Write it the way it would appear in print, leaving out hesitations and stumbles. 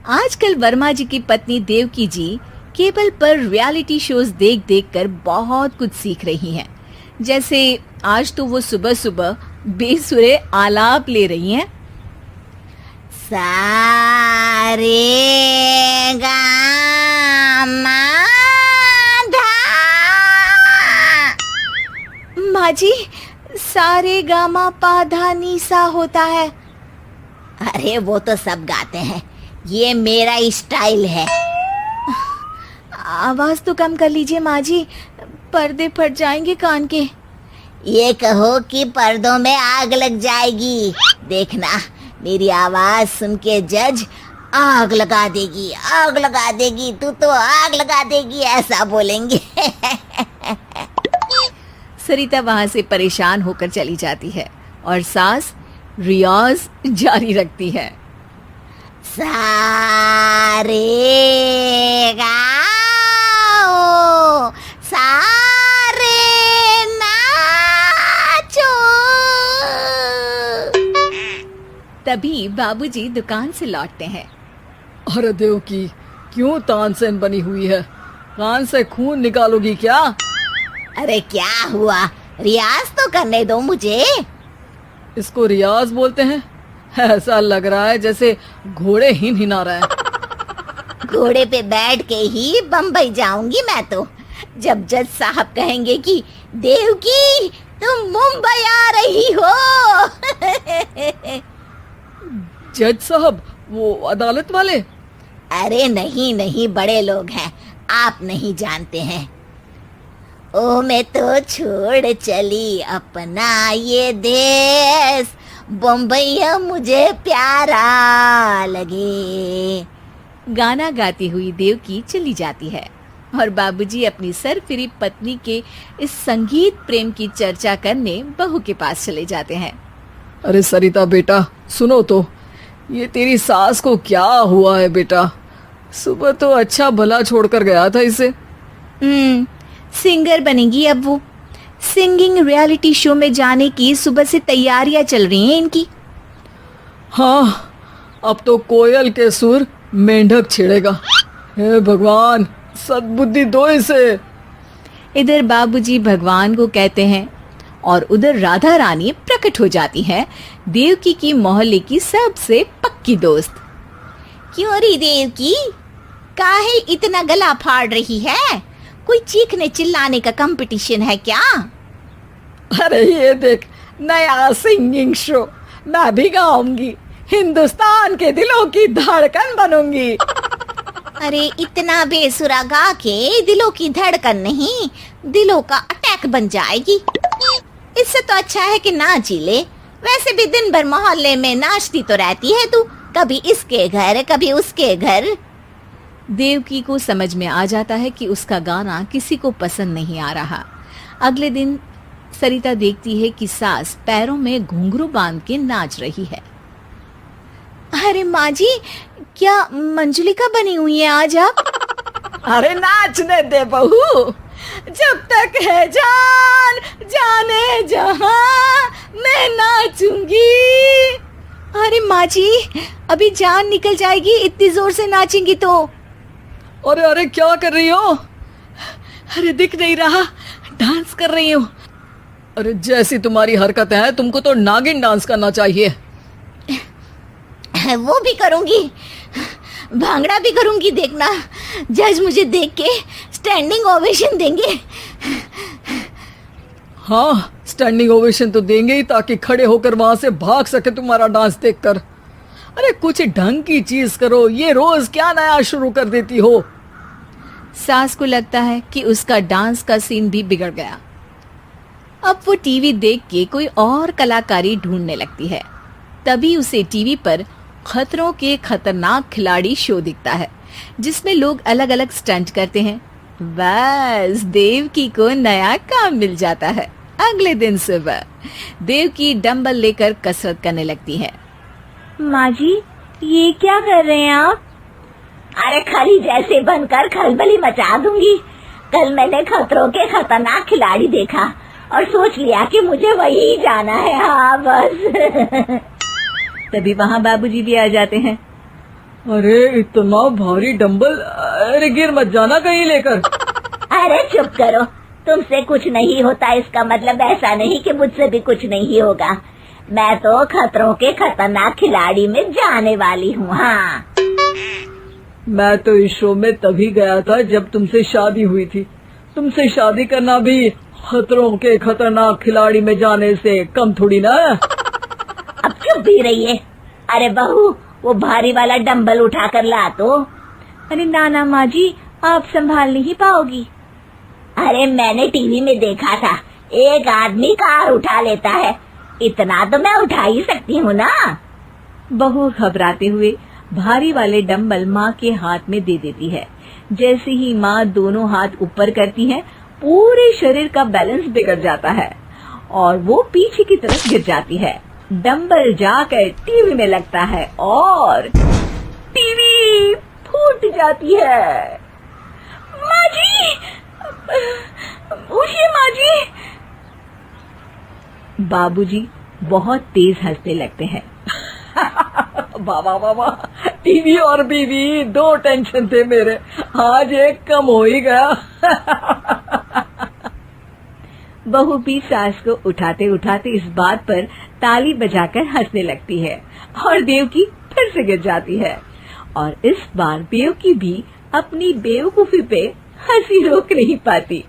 आजकल वर्मा जी की पत्नी देवकी जी केबल पर रियलिटी शोज देख देख कर बहुत कुछ सीख रही हैं। जैसे आज तो वो सुबह सुबह बेसुरे आलाप ले रही हैं। सा रे गा मा धा। माँ जी, सारे गामा पाधा नीसा होता है। अरे वो तो सब गाते हैं, ये मेरा स्टाइल है। आवाज तो कम कर लीजिए माँ जी, पर्दे फट जाएंगे कान के। ये कहो कि पर्दों में आग लग जाएगी। देखना, मेरी आवाज सुन के जज आग लगा देगी, आग लगा देगी, तू तो आग लगा देगी, ऐसा बोलेंगे। सरिता वहां से परेशान होकर चली जाती है और सास रियाज जारी रखती है। सा रे गा ओ, सा रे नाचो। तभी बाबूजी दुकान से लौटते हैं। अरे देवकी, क्यों तानसेन बनी हुई है? कान से खून निकालोगी क्या? अरे क्या हुआ, रियाज तो करने दो मुझे। इसको रियाज बोलते हैं? ऐसा लग रहा है जैसे घोड़े हिना रहा है। घोड़े पे बैठ के ही बम्बई जाऊंगी मैं तो, जब जज साहब कहेंगे कि देवकी तुम मुंबई आ रही हो। जज साहब, वो अदालत वाले? अरे नहीं नहीं, बड़े लोग हैं, आप नहीं जानते हैं। ओ मैं तो छोड़ चली अपना ये देश, बम्बई मुझे प्यारा लगे। गाना गाती हुई देवकी चली जाती है और बाबूजी अपनी सरफिरी पत्नी के इस संगीत प्रेम की चर्चा करने बहू के पास चले जाते हैं। अरे सरिता बेटा, सुनो तो, ये तेरी सास को क्या हुआ है बेटा? सुबह तो अच्छा भला छोड़कर गया था इसे। सिंगर बनेगी अब वो। सिंगिंग रियलिटी शो में जाने की सुबह से तैयारियां चल रही हैं इनकी। हाँ, अब तो कोयल के सुर मेंढक छेड़ेगा। हे भगवान, सद्बुद्धि दो इसे। इधर बाबूजी भगवान को कहते हैं और उधर राधा रानी प्रकट हो जाती है, देवकी की मोहल्ले की सबसे पक्की दोस्त। क्यों री देवकी, काहे इतना गला फाड़ रही है? कोई चीखने चिल्लाने का कंपटीशन है क्या? अरे ये देख, नया सिंगिंग शो, मैं भी गाऊंगी, हिंदुस्तान के दिलों की धड़कन बनूंगी। अरे इतना बेसुरा गा के दिलों की धड़कन नहीं, दिलों का अटैक बन जाएगी। इससे तो अच्छा है कि नाच ही ले। वैसे भी दिन भर मोहल्ले में नाचती तो रहती है तू, कभी इसके घर कभी उसके घर। देवकी को समझ में आ जाता है कि उसका गाना किसी को पसंद नहीं आ रहा। अगले दिन सरिता देखती है कि सास पैरों में घुंघरू बांध के नाच रही है। अरे माँ जी, क्या मंजुलिका बनी हुई है आज आप? अरे नाचने दे बहू, जब तक है जान जाने जहां मैं नाचूंगी। अरे माँ जी, अभी जान निकल जाएगी इतनी जोर से नाचेंगी तो। अरे अरे, क्या कर रही हो? अरे दिख नहीं रहा, डांस कर रही हूँ। अरे जैसी तुम्हारी हरकत है, तुमको तो नागिन डांस करना चाहिए। वो भी करूंगी, भांगड़ा भी करूंगी। देखना, जज मुझे देख के स्टैंडिंग ओवेशन देंगे। हाँ, स्टैंडिंग ओवेशन तो देंगे ही, ताकि खड़े होकर वहां से भाग सके तुम्हारा डांस देखकर। अरे कुछ ढंग की चीज करो, ये रोज क्या नया शुरू कर देती हो? सास को लगता है कि उसका डांस का सीन भी बिगड़ गया। अब वो टीवी देख के कोई और कलाकारी ढूंढने लगती है। तभी उसे टीवी पर खतरों के खतरनाक खिलाड़ी शो दिखता है, जिसमें लोग अलग अलग स्टंट करते हैं। बस देवकी को नया काम मिल जाता है। अगले दिन सुबह देवकी डंबल लेकर कसरत करने लगती है। माँ जी, ये क्या कर रहे हैं आप? अरे खली जैसे बनकर खलबली मचा दूंगी। कल मैंने खतरों के खतरनाक खिलाड़ी देखा और सोच लिया कि मुझे वही जाना है। हाँ बस। तभी वहाँ बाबूजी भी आ जाते हैं। अरे इतना भारी डंबल, अरे गिर मत जाना कहीं लेकर। अरे चुप करो, तुमसे कुछ नहीं होता इसका मतलब ऐसा नहीं कि मुझसे भी कुछ नहीं होगा। मैं तो खतरों के खतरनाक खिलाड़ी में जाने वाली हूँ। हाँ, मैं तो इस शो में तभी गया था जब तुमसे शादी हुई थी। तुमसे शादी करना भी खतरों के खतरनाक खिलाड़ी में जाने से कम थोड़ी ना। अब चुप भी रहिए। अरे बहू, वो भारी वाला डंबल उठा कर ला तो। अरे ना माँ जी, आप संभाल नहीं पाओगी। अरे मैंने टीवी में देखा था, एक आदमी कार उठा लेता है, इतना तो मैं उठा ही सकती हूँ ना। बहू घबराते हुए भारी वाले डंबल माँ के हाथ में दे देती है। जैसे ही माँ दोनों हाथ ऊपर करती है, पूरे शरीर का बैलेंस बिगड़ जाता है और वो पीछे की तरफ गिर जाती है। डंबल जाकर टीवी में लगता है और टीवी फूट जाती है। माँ जी, उठिए माँ जी। बाबूजी बहुत तेज हंसने लगते हैं। बाबा बाबा, टीवी और बीवी दो टेंशन थे मेरे, आज एक कम हो ही गया। बहू भी सास को उठाते उठाते इस बात पर ताली बजाकर हंसने लगती है और देवकी फिर से गिर जाती है। और इस बार देवकी भी अपनी बेवकूफी पे हंसी रोक नहीं पाती।